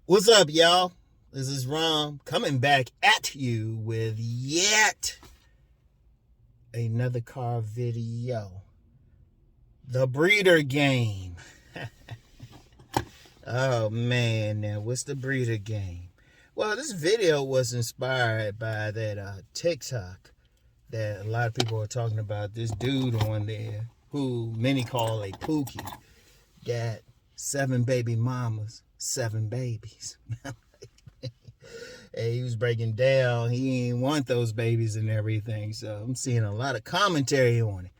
What's up, y'all? This is Rom coming back at you with yet another car video. The breeder game. Oh man, now what's the breeder game? Well, this video was inspired by that TikTok that a lot of people are talking about. This dude on there who many call a Pookie got 7 baby mamas, 7 babies. Hey, he was breaking down. He ain't want those babies and everything. So I'm seeing a lot of commentary on it.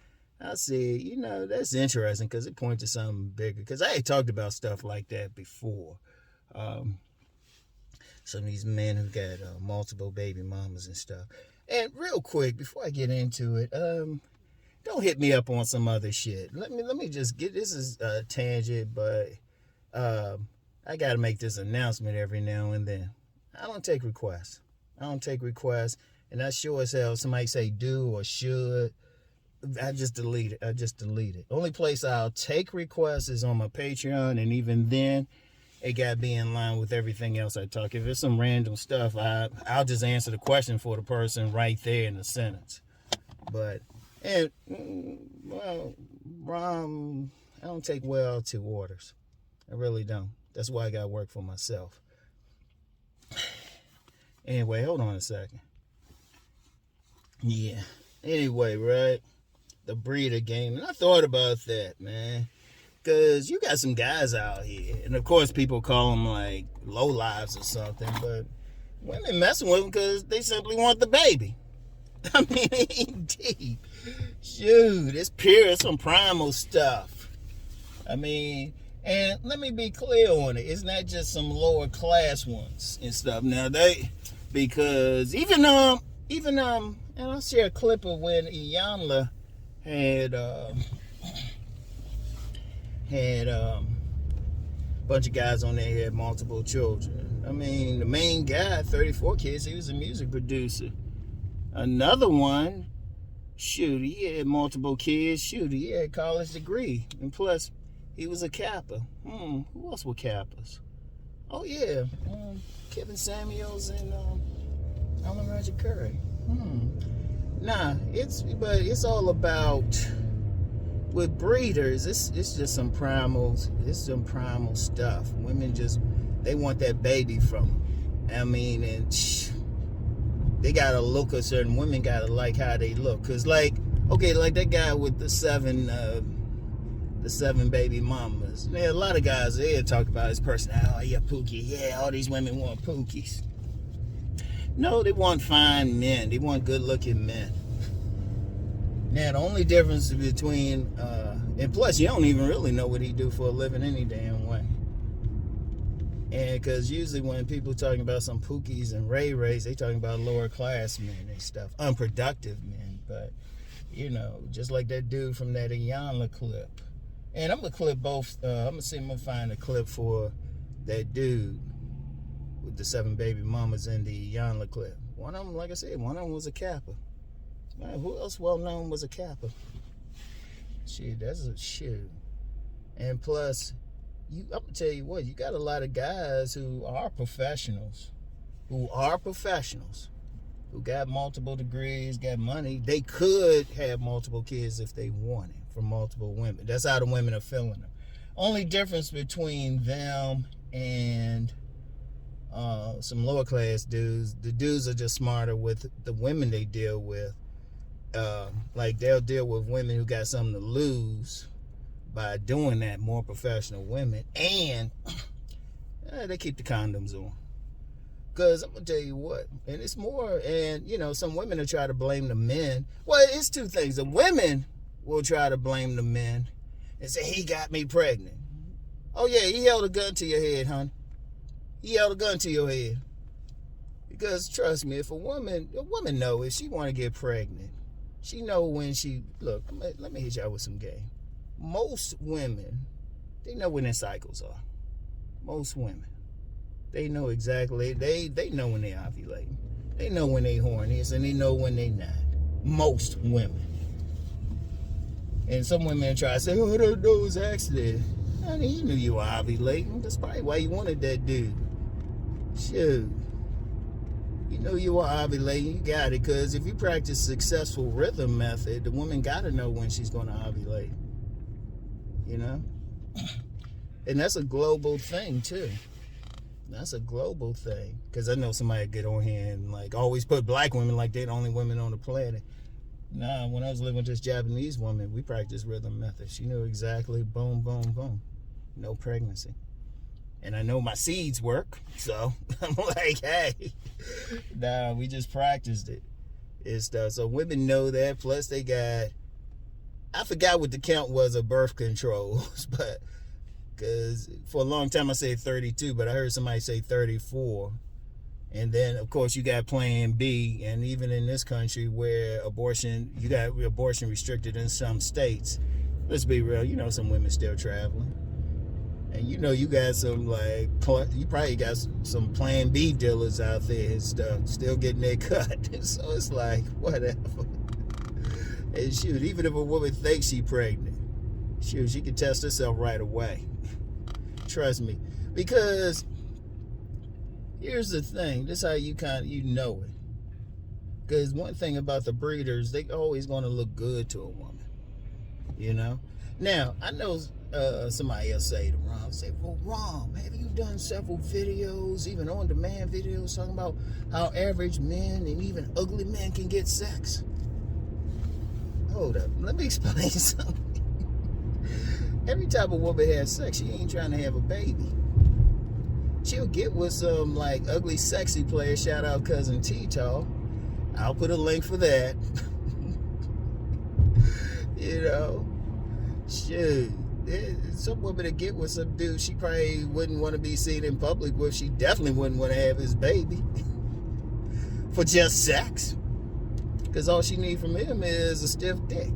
I said, that's interesting because it points to something bigger. Because I had talked about stuff like that before. Some of these men who got multiple baby mamas and stuff. And real quick, before I get into it, don't hit me up on some other shit. Let me just get, this is a tangent, but I got to make this announcement every now and then. I don't take requests. And I sure as hell, somebody say do or should, I just delete it. Only place I'll take requests is on my Patreon, and even then, it got to be in line with everything else I talk. If it's some random stuff, I'll just answer the question for the person right there in the sentence. But, Rom, I don't take well to orders. I really don't. That's why I got to work for myself. Anyway, hold on a second. Yeah. Anyway, right? The breeder game. And I thought about that, man. Because you got some guys out here. And of course, people call them like low lives or something. But women messing with them because they simply want the baby. I mean, it ain't deep. Shoot, it's pure. It's some primal stuff. I mean, and let me be clear on it. It's not just some lower class ones and stuff. Now, because even and I'll share a clip of when Iyanla had a bunch of guys on there who had multiple children. I mean, the main guy, 34 kids, he was a music producer. Another one, shoot, he had multiple kids. Shoot, he had a college degree. And plus, he was a Kappa. Who else were Kappas? Oh, yeah. Kevin Samuels and Alan Roger Curry. Nah, it's all about, with breeders, it's just some primal stuff. Women they want that baby from them. I mean, and they gotta look a certain, women gotta like how they look. Cause like that guy with the seven baby mamas. There a lot of guys there talk about his personality. Oh, yeah, Pookie. Yeah, all these women want Pookies. No, they want fine men. They want good-looking men. Now, the only difference between, and plus, you don't even really know what he do for a living any damn way. And because usually when people talking about some Pookies and Ray-Rays, they talking about lower-class men and stuff, unproductive men. But, just like that dude from that Iyanla clip. And I'm going to clip both. I'm going to see if I'm going to find a clip for that dude with the 7 baby mamas in the Iyanla clip. One of them, like I said, one of them was a Kappa. Man, who else well-known was a Kappa? Shit, that's a shit. And plus, I'm going to tell you what, you got a lot of guys who are professionals, who got multiple degrees, got money. They could have multiple kids if they wanted from multiple women. That's how the women are feeling them. Only difference between them and some lower class dudes, the dudes are just smarter with the women they deal with. Like they'll deal with women who got something to lose by doing that, more professional women, and they keep the condoms on. Because I'm going to tell you what, and it's more, and some women will try to blame the men. Well, it's two things. The women will try to blame the men and say, he got me pregnant. Oh yeah, he held a gun to your head, honey. He held a gun to your head. Because trust me, if a woman know if she want to get pregnant, she know when look, let me hit y'all with some game. Most women, they know when their cycles are. Most women. They know exactly, they know when they ovulating. They know when they horny, and they know when they not. Most women. And some women try to say, oh, that was accident. Honey, you knew you were ovulating. That's probably why you wanted that dude. Shoot. You know you are ovulating, you got it. Because if you practice successful rhythm method, the woman got to know when she's going to ovulate. You know? And that's a global thing, too. That's a global thing. Because I know somebody get on here and like always put black women like they're the only women on the planet. Nah, when I was living with this Japanese woman, we practiced rhythm method. She knew exactly, boom, boom, boom. No pregnancy. And I know my seeds work, so I'm like, hey, nah, we just practiced it. And stuff. So women know that. Plus they got, I forgot what the count was of birth controls, but because for a long time I said 32, but I heard somebody say 34. And then, of course, you got Plan B. And even in this country where you got abortion restricted in some states. Let's be real, you know some women still traveling. And you know you got some, like, you probably got some Plan B dealers out there and stuff, still getting their cut. So it's like, whatever. And shoot, even if a woman thinks she's pregnant, shoot, she can test herself right away. Trust me. Because here's the thing. This is how you know it. Because one thing about the breeders, they always going to look good to a woman. You know? Now, I know somebody else say to Rom, well, Rom, have you done several videos, even on-demand videos, talking about how average men and even ugly men can get sex? Hold up. Let me explain something. Every time a woman has sex, she ain't trying to have a baby. She'll get with some like ugly sexy player. Shout out cousin T-Tall. I'll put a link for that. You know, shoot. Some woman to get with some dude she probably wouldn't want to be seen in public with. She definitely wouldn't want to have his baby for just sex. Because all she needs from him is a stiff dick.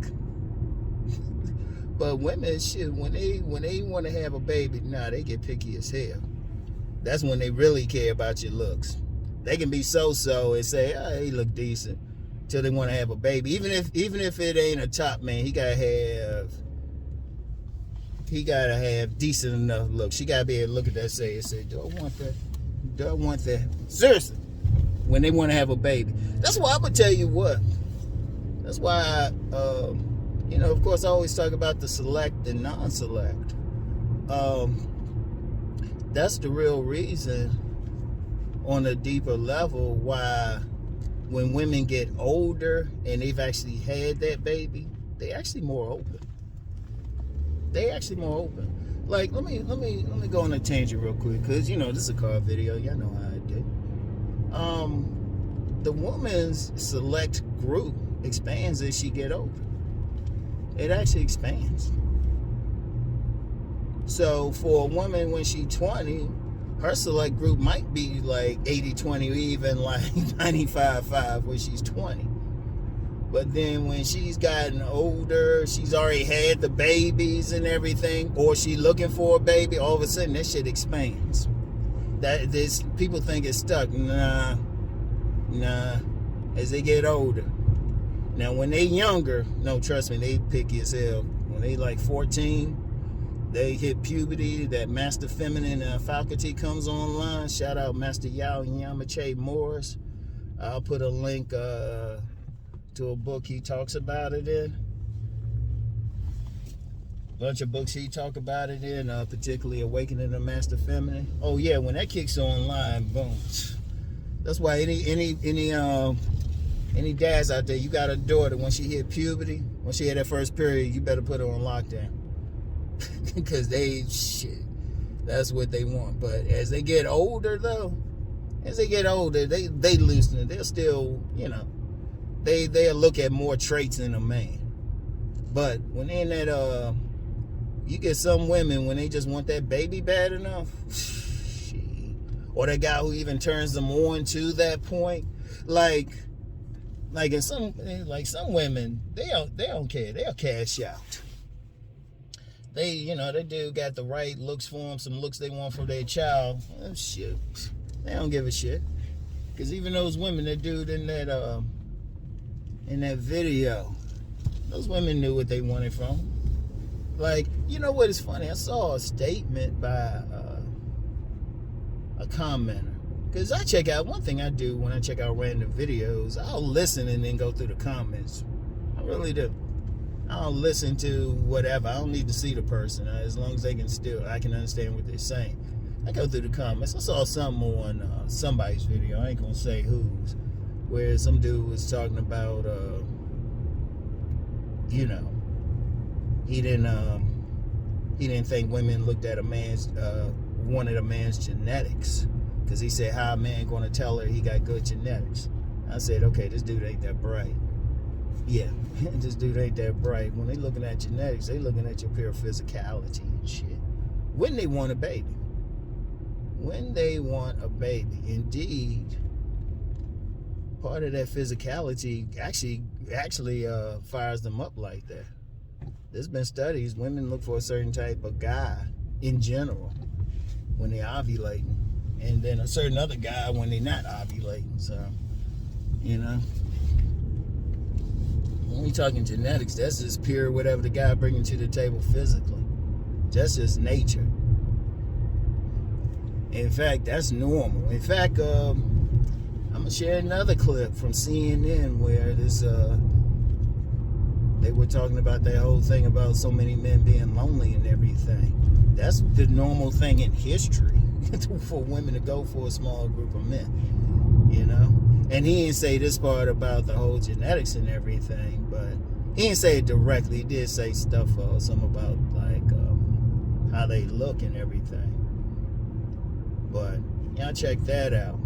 But women, shit, when they want to have a baby, nah, they get picky as hell. That's when they really care about your looks. They can be so-so and say, oh, he look decent, till they want to have a baby. Even if it ain't a top man, he gotta have decent enough look. She gotta be able to look at that and say, do I want that? Do I want that? Seriously, when they want to have a baby. That's why I'm gonna tell you what. That's why, you know, of course, I always talk about the select and non-select. That's the real reason on a deeper level why when women get older and they've actually had that baby, they actually more open. Like, let me go on a tangent real quick, because you know this is a car video. Y'all know how I do. The woman's select group expands as she get older. It actually expands. So for a woman when she's 20, her select group might be like 80-20 or even like 95-5 when she's 20. But then when she's gotten older, she's already had the babies and everything, or she's looking for a baby, all of a sudden that shit expands. People think it's stuck. Nah. As they get older. Now when they younger, no, trust me, they picky as hell. When they like 14, they hit puberty, that master feminine faculty comes online. Shout out Master Yao Yamache Morris. I'll put a link to a book he talks about it in. Bunch of books he talk about it in, particularly Awakening the Master Feminine. Oh yeah, when that kicks online, boom. That's why any dads out there, you got a daughter, when she hit puberty, when she had that first period, you better put her on lockdown. Because that's what they want. But as they get older though, they loosen it. They'll still, you know, they'll look at more traits in a man. But when they're in that, you get some women when they just want that baby bad enough, or that guy who even turns them on to that point, like in some women, they don't care. They'll cash out. That dude got the right looks for them, some looks they want for their child. Oh, shit. They don't give a shit. Because even those women, that dude in that video, those women knew what they wanted from him. Like, you know what is funny? I saw a statement by a commenter. Because I check out, one thing I do when I check out random videos, I'll listen and then go through the comments. I really do. I don't listen to whatever. I don't need to see the person. As long as I can understand what they're saying. I go through the comments. I saw something on somebody's video. I ain't gonna say whose, where some dude was talking about, he didn't think women looked at wanted a man's genetics, because he said, how a man gonna tell her he got good genetics? I said, okay, this dude ain't that bright. Yeah, this dude ain't that bright. When they looking at genetics, they looking at your pure physicality and shit. When they want a baby. When they want a baby. Indeed, part of that physicality actually fires them up like that. There's been studies, women look for a certain type of guy in general when they're ovulating, and then a certain other guy when they're not ovulating. So, when we talking genetics, that's just pure whatever the guy bringing to the table physically. That's just nature. In fact, that's normal. In fact, I'm gonna share another clip from CNN where they were talking about that whole thing about so many men being lonely and everything. That's the normal thing in history for women to go for a small group of men, And he didn't say this part about the whole genetics and everything, but he didn't say it directly. He did say stuff, some about like how they look and everything. But y'all check that out.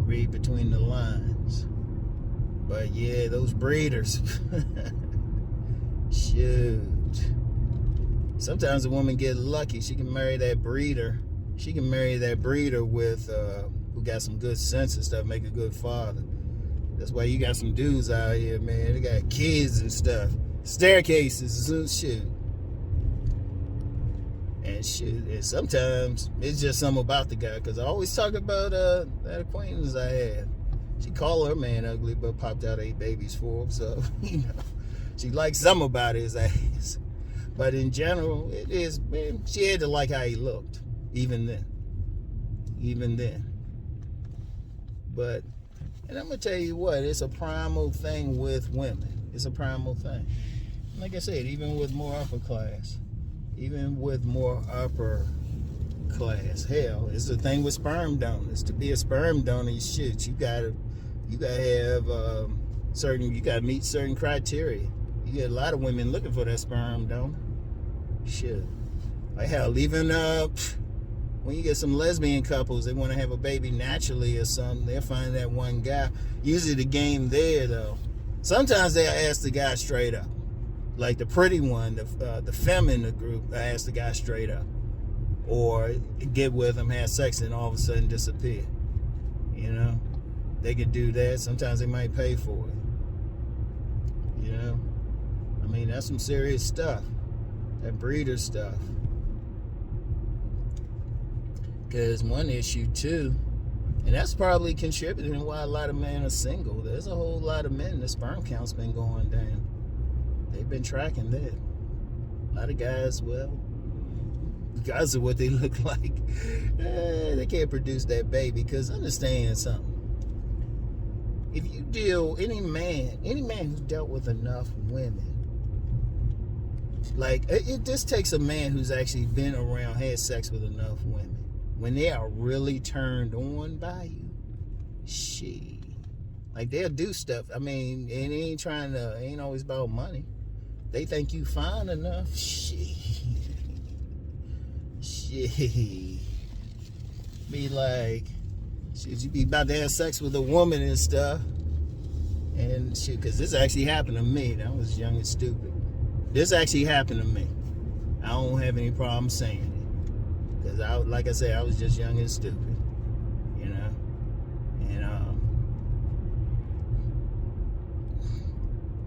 Read between the lines. But yeah, those breeders. Shoot. Sometimes a woman get lucky. She can marry that breeder. She can marry that breeder with who got some good sense and stuff, make a good father. That's why you got some dudes out here, man. They got kids and stuff, staircases and shit. And shit. And sometimes it's just something about the guy. Because I always talk about that acquaintance I had. She called her man ugly, but popped out 8 babies for him. So, she liked something about his ass. But in general, it is, man, she had to like how he looked. Even then. But, and I'm going to tell you what, it's a primal thing with women. It's a primal thing. Like I said, even with more upper class. Hell, it's the thing with sperm donors. To be a sperm donor, shit, you gotta have you gotta meet certain criteria. You get a lot of women looking for that sperm donor. Shit. Like hell, even when you get some lesbian couples, they want to have a baby naturally or something, they'll find that one guy. Usually the game there, though, sometimes they'll ask the guy straight up. Like the pretty one, the femme in the group, I ask the guy straight up. Or get with him, have sex, and all of a sudden disappear. They could do that. Sometimes they might pay for it. I mean, that's some serious stuff. That breeder stuff. Because one issue, too, and that's probably contributing to why a lot of men are single. There's a whole lot of men, the sperm count's been going down. They've been tracking that. A lot of guys, well, because of what they look like, they can't produce that baby. Because understand something. If you any man who's dealt with enough women, like, it just takes a man who's actually been around, had sex with enough women. When they are really turned on by you, shit. Like, they'll do stuff. I mean, it ain't always about money. They think you fine enough. Shit. Be like, shit, you be about to have sex with a woman and stuff. And shit, because this actually happened to me. I was young and stupid. This actually happened to me. I don't have any problem saying it. Because, like I said, I was just young and stupid. And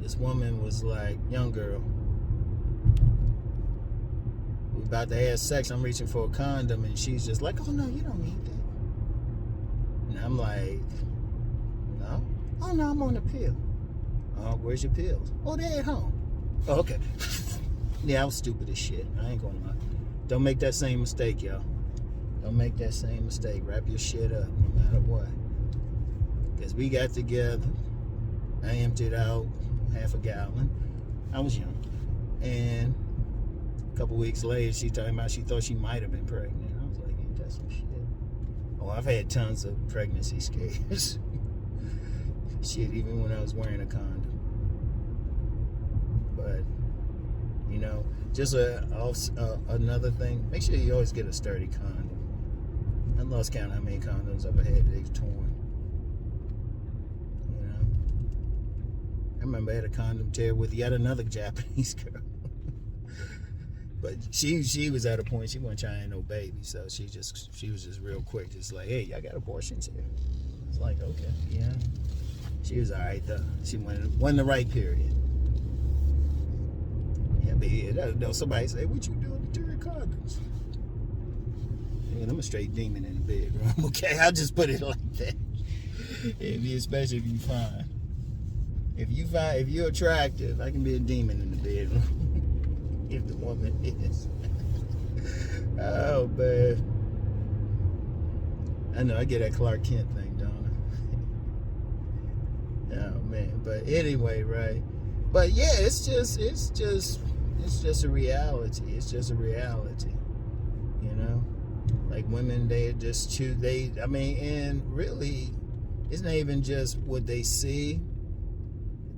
this woman was like, young girl. We about to have sex. I'm reaching for a condom. And she's just like, oh, no, you don't need that. And I'm like, no? Oh, no, I'm on the pill. Oh, where's your pills? Oh, they're at home. Oh, okay. Yeah, I was stupid as shit. I ain't gonna lie. Don't make that same mistake, y'all. Don't make that same mistake. Wrap your shit up no matter what. Because we got together. I emptied out half a gallon. I was young. And a couple weeks later, she talking about she thought she might have been pregnant. I was like, ain't that some shit? Oh, I've had tons of pregnancy scares. Shit, even when I was wearing a condom. But, you know, just another thing, make sure you always get a sturdy condom. I lost count how many condoms I've had they've torn. You know, I remember I had a condom tear with yet another Japanese girl. But she was at a point she wasn't trying no baby, so she was just real quick, just like, hey, y'all got abortions here. I was like, okay, yeah. She was all right though. She wasn't the right period. Yeah, but yeah, somebody say, what you doing to tear condoms? Man, I'm a straight demon in the bedroom. Okay, I'll just put it like that. Especially if you fine. If you're attractive, I can be a demon in the bedroom. If the woman is. Oh man. I know I get that Clark Kent thing, don't I? Oh man. But anyway, right? But yeah, it's just a reality. It's just a reality. You know? Like women, they just choose. And really, it's not even just what they see.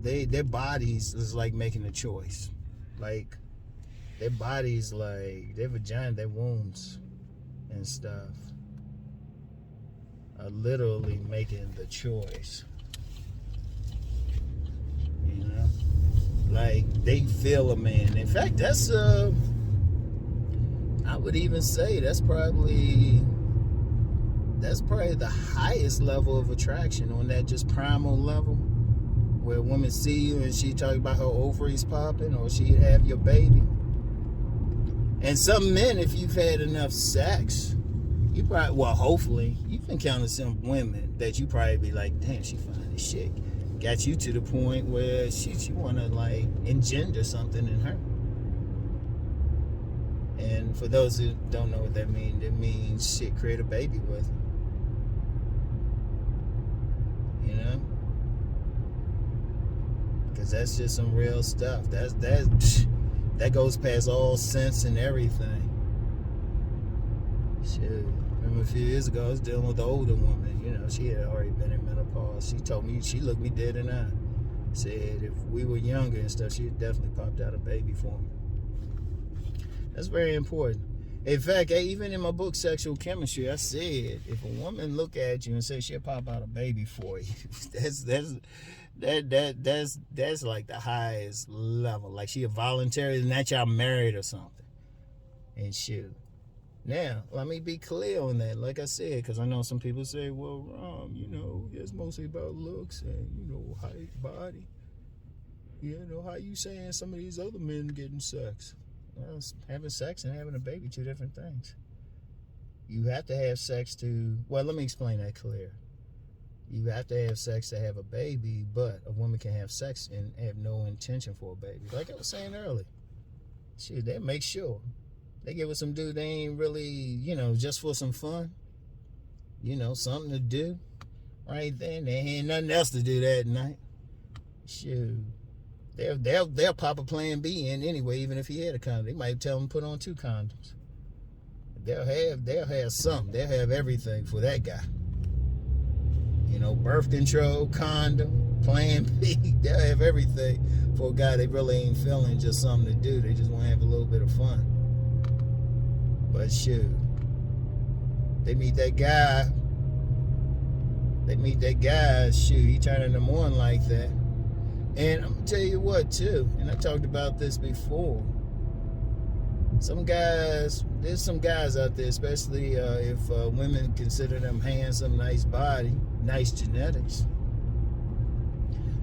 Their bodies is like making a choice. Like their bodies, like their vagina, their wombs, and stuff, are literally making the choice. You know, like they feel a man. In fact, that's I would even say that's probably the highest level of attraction on that just primal level, where a woman see you and she talk about her ovaries popping, or she have your baby. And some men, if you've had enough sex, you probably, well, hopefully, you've encountered some women that you probably be like, damn, she fine as shit. Got you to the point where she want to like engender something in her. And for those who don't know what that means, it means shit, create a baby with her. You know? Because that's just some real stuff. That goes past all sense and everything. Shit. Remember a few years ago, I was dealing with an older woman. You know, she had already been in menopause. She told me, she looked me dead in the eye. Said if we were younger and stuff, she'd definitely popped out a baby for me. That's very important. In fact, even in my book, Sexual Chemistry, I said, if a woman look at you and say she'll pop out a baby for you, that's like the highest level. Like she a voluntary, not y'all married or something. And shoot. Now, let me be clear on that. Like I said, because I know some people say, well, Rom, you know, it's mostly about looks and, you know, height, body. You know, how you saying some of these other men getting sex? Well, having sex and having a baby, two different things. You have to have sex to, well, let me explain that clear. You have to have sex to have a baby, but a woman can have sex and have no intention for a baby. Like I was saying earlier. Shit, they make sure. They get with some dude they ain't really, you know, just for some fun. You know, something to do. Right then. They ain't nothing else to do that night. Shoot. They'll pop a plan B in anyway, even if he had a condom. They might tell him to put on 2 condoms. They'll have something. They'll have everything for that guy. You know, birth control, condom, plan B. They'll have everything for a guy they really ain't feeling just something to do. They just want to have a little bit of fun. But shoot, they meet that guy. Shoot, he turning them on like that. And I'm gonna tell you what too, and I talked about this before. There's some guys out there, especially if women consider them handsome, nice body, nice genetics.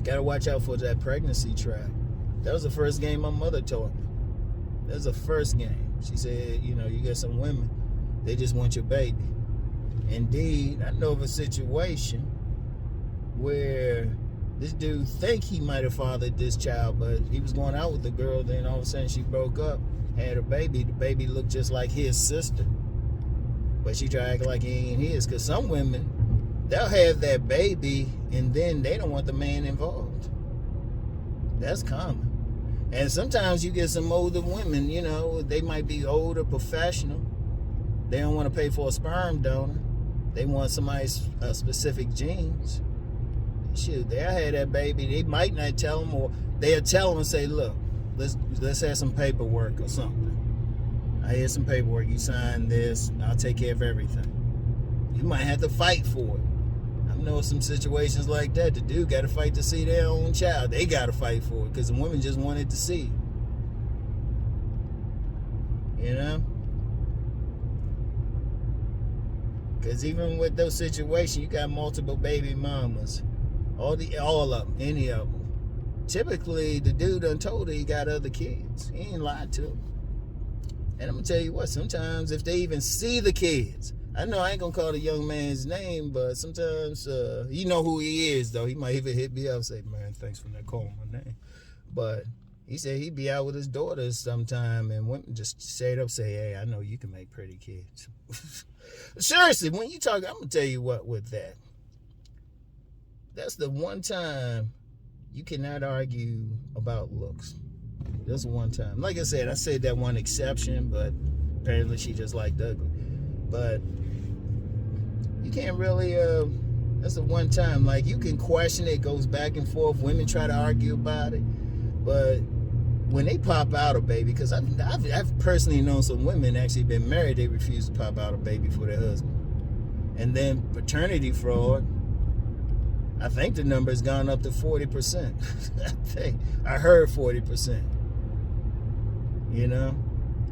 Gotta watch out for that pregnancy trap. That was the first game my mother taught me. That was the first game. She said, you know, you get some women, they just want your baby. Indeed, I know of a situation where this dude think he might have fathered this child, but he was going out with the girl, then all of a sudden she broke up, had a baby. The baby looked just like his sister. but she try to act like he ain't his. Because some women, they'll have that baby and then they don't want the man involved. That's common. And sometimes you get some older women, you know, they might be older, professional. They don't want to pay for a sperm donor. They want somebody's specific genes. Shoot, they'll have that baby. They might not tell them, or they'll tell them and say, look, let's have some paperwork or something. I hear some paperwork. You sign this. I'll take care of everything. You might have to fight for it. I know some situations like that. The dude got to fight to see their own child. They got to fight for it because the women just wanted to see. You know? Because even with those situations, you got multiple baby mamas. All of them, any of them. Typically, the dude done told her he got other kids. He ain't lied to her. And I'm going to tell you what, sometimes if they even see the kids, I know I ain't going to call the young man's name, but sometimes, you know who he is, though. He might even hit me up and say, man, thanks for not calling my name. But he said he'd be out with his daughters sometime, and women just straight up say, hey, I know you can make pretty kids. Seriously, when you talk, I'm going to tell you what with that. That's the one time you cannot argue about looks. That's one time. Like I said that one exception, but apparently she just liked ugly. But you can't really, that's the one time. Like, you can question it, goes back and forth. Women try to argue about it. But when they pop out a baby, because I've personally known some women actually been married, they refuse to pop out a baby for their husband. And then paternity fraud, I think the number has gone up to 40%. I heard 40%. You know?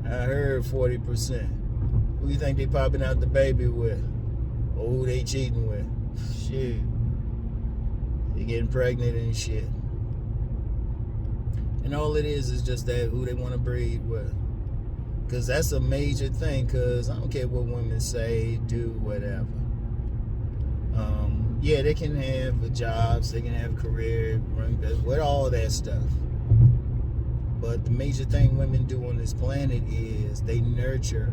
I heard 40%. Who you think they popping out the baby with? Or who they cheating with? Shit. They getting pregnant and shit. And all it is just that who they want to breed with. Because that's a major thing. Because I don't care what women say, do, whatever. Yeah, they can have jobs, they can have career, run business, with all that stuff. But the major thing women do on this planet is they nurture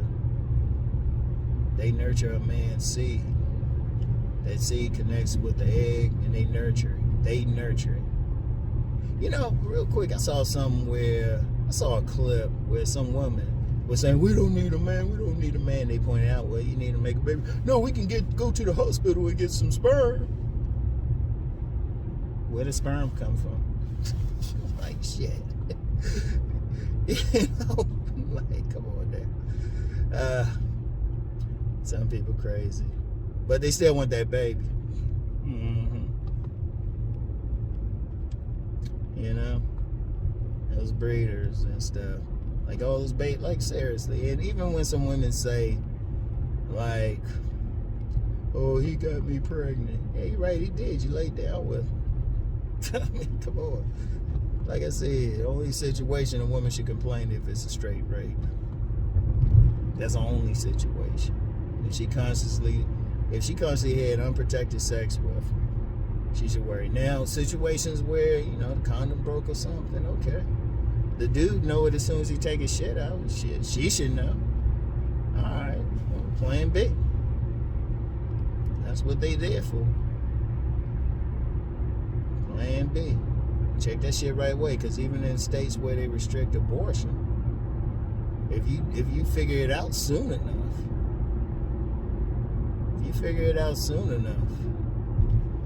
a man's seed. That seed connects with the egg, and they nurture it. You know, real quick, I saw a clip where some woman was saying, we don't need a man. They pointed out, well, you need to make a baby. No, we can go to the hospital and get some sperm. Where does sperm come from? Like, shit. You know, like, come on there. Some people crazy. But they still want that baby. Mm-hmm. You know? Those breeders and stuff. Like all those bait, like seriously. And even when some women say, like, oh, he got me pregnant. Yeah, you're right, he did. You laid down with him. I mean, come on. Like I said, the only situation a woman should complain if it's a straight rape. That's the only situation. If she constantly had unprotected sex with him, she should worry. Now, situations where, you know, the condom broke or something, okay. The dude know it as soon as he take his shit out. Shit, she should know. All right, well, plan B. That's what they there for. Plan B. Check that shit right away, because even in states where they restrict abortion, if you figure it out soon enough,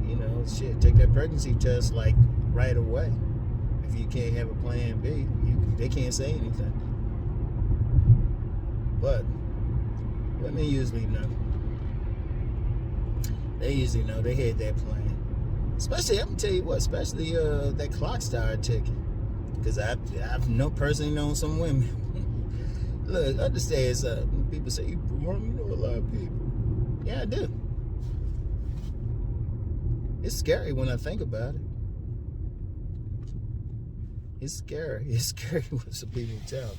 you know, shit, take that pregnancy test like right away. If you can't have a plan B, they can't say anything. But women usually know. They usually know. They had that plan. Especially, I'm gonna tell you what. Especially that clock started ticking. Because I've personally known some women. Look, understand something. People say you know a lot of people. Yeah, I do. It's scary when I think about it. It's scary. It's scary what some people tell me.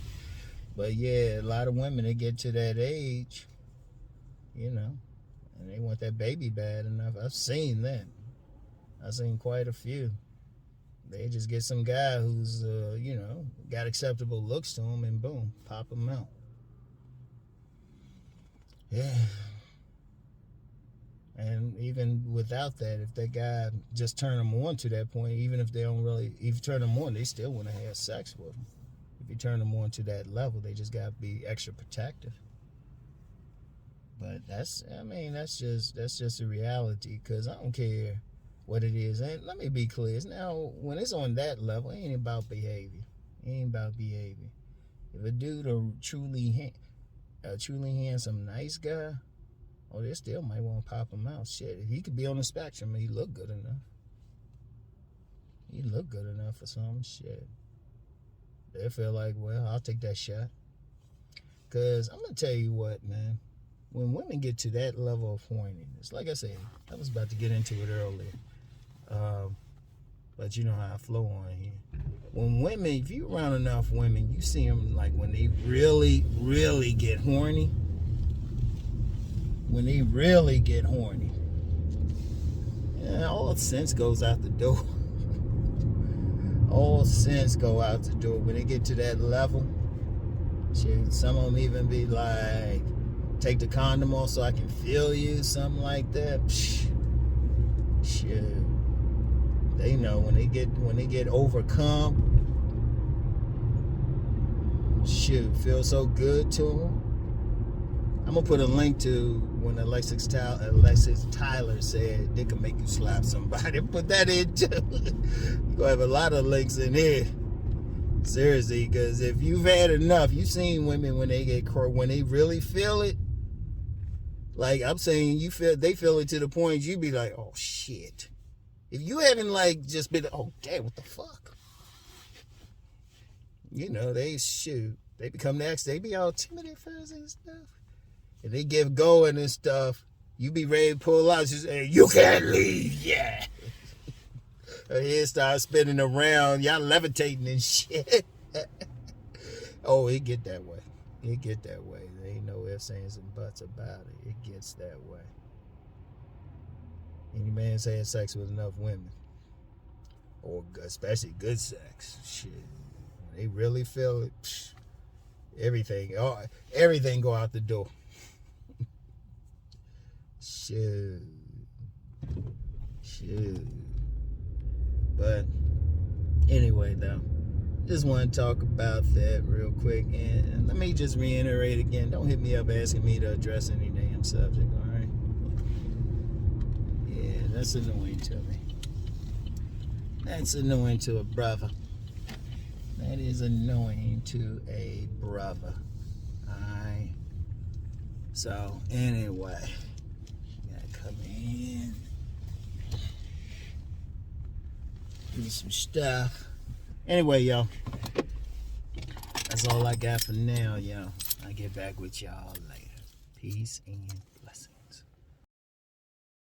But yeah, a lot of women, they get to that age, you know, and they want that baby bad enough. I've seen that. I've seen quite a few. They just get some guy who's, you know, got acceptable looks to him, and boom, pop him out. Yeah. And even without that, if that guy just turn them on to that point, even if they don't really, if you turn them on, they still want to have sex with them. If you turn them on to that level, they just got to be extra protective. But that's just a reality, because I don't care what it is. And let me be clear. Now, when it's on that level, it ain't about behavior. It ain't about behavior. If a dude a truly handsome, nice guy, oh, they still might want to pop him out. Shit, if he could be on the spectrum, he look good enough. He look good enough for some shit. They feel like, well, I'll take that shot. Because I'm going to tell you what, man. When women get to that level of horniness, like I said, I was about to get into it earlier. But you know how I flow on here. When women, if you around enough women, you see them like when they really, really get horny. When they really get horny, yeah, all sense goes out the door. All sense go out the door when they get to that level. Shit, some of them even be like, take the condom off so I can feel you, something like that. Shit, they know when they get overcome. Shit, feels so good to them. I'm gonna put a link to when Alexis Tyler said they can make you slap somebody. Put that in too. You're gonna have a lot of links in here. Seriously, because if you've had enough, you've seen women when they really feel it. Like I'm saying, they feel it to the point you be like, oh shit. If you haven't like just been, oh damn, what the fuck? You know, they become next. They be all timid at first and stuff. If they get going and stuff, you be ready to pull out. Just say, you can't leave, yeah. Her head starts spinning around. Y'all levitating and shit. Oh, it get that way. It get that way. There ain't no ifs, ands, and buts about it. It gets that way. Any man's had sex with enough women, or especially good sex, shit. When they really feel it, everything go out the door. Shit. But anyway, though, just want to talk about that real quick, and let me just reiterate again: don't hit me up asking me to address any damn subject. All right? Yeah, that's annoying to me. That's annoying to a brother. That is annoying to a brother. Alright. So anyway, gotta come in, do some stuff. Anyway, y'all, that's all I got for now, y'all. I'll get back with y'all later. Peace and blessings.